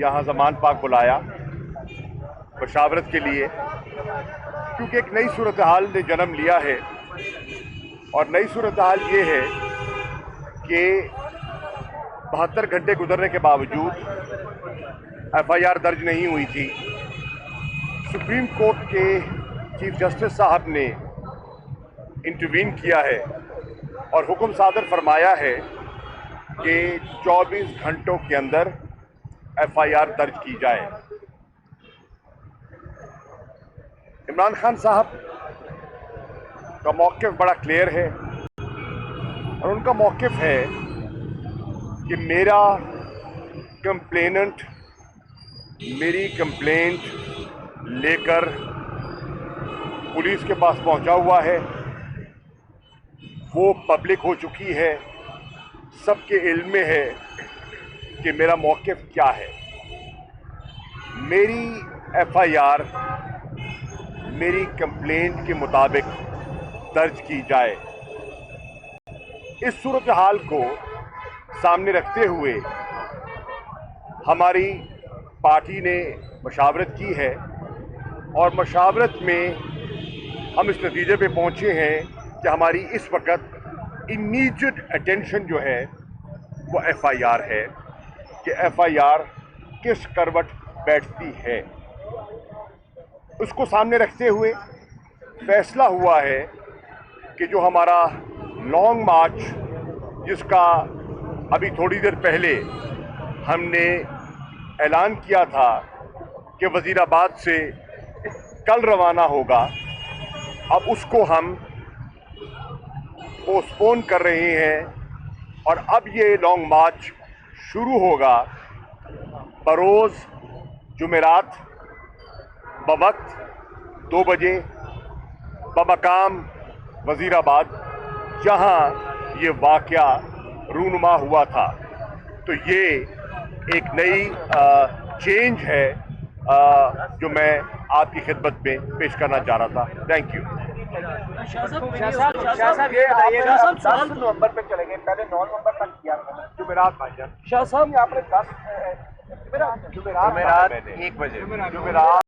यहाँ ज़मान पाक बुलाया मशावरत के लिए, क्योंकि एक नई सूरत हाल ने जन्म लिया है। और नई सूरत हाल ये है कि 72 घंटे गुजरने के बावजूद FIR दर्ज नहीं हुई थी। सुप्रीम कोर्ट के चीफ जस्टिस साहब ने इंटरवीन किया है और हुक्म सादर फरमाया है कि 24 घंटों के अंदर FIR दर्ज की जाए। इमरान खान साहब का मौक़िफ़ बड़ा क्लियर है और उनका मौक़िफ़ है कि मेरा कंप्लेनेंट मेरी कंप्लेंट लेकर पुलिस के पास पहुंचा हुआ है, वो पब्लिक हो चुकी है, सबके इल्म में है कि मेरा मौक़िफ़ क्या है। मेरी FIR मेरी कंप्लेंट के मुताबिक दर्ज की जाए। इस सूरत हाल को सामने रखते हुए हमारी पार्टी ने मशावरत की है और मशावरत में हम इस नतीजे पे पहुंचे हैं कि हमारी इस वक्त इमीडिएट अटेंशन जो है वो FIR है कि FIR किस करवट बैठती है। उसको सामने रखते हुए फैसला हुआ है कि जो हमारा लॉन्ग मार्च, जिसका अभी थोड़ी देर पहले हमने ऐलान किया था कि वज़ीराबाद से कल रवाना होगा, अब उसको हम पोस्टपोन कर रहे हैं और अब ये लॉन्ग मार्च शुरू होगा बरोज़ जुमेरात बवक्त 2 बजे बमकाम वज़ीराबाद, जहाँ ये वाक़या रूनुमा हुआ था। तो ये एक नई चेंज है जो मैं आपकी खिदमत में पेश करना चाह रहा था। Thank you. शाह साहब ये बताइएगा, 10 नवंबर पे चलेंगे, पहले 9 नवंबर तक किया था जुमेरात भाईजान, शाह साहब आपने 10 जुमेरात 1 बजे जुमेरात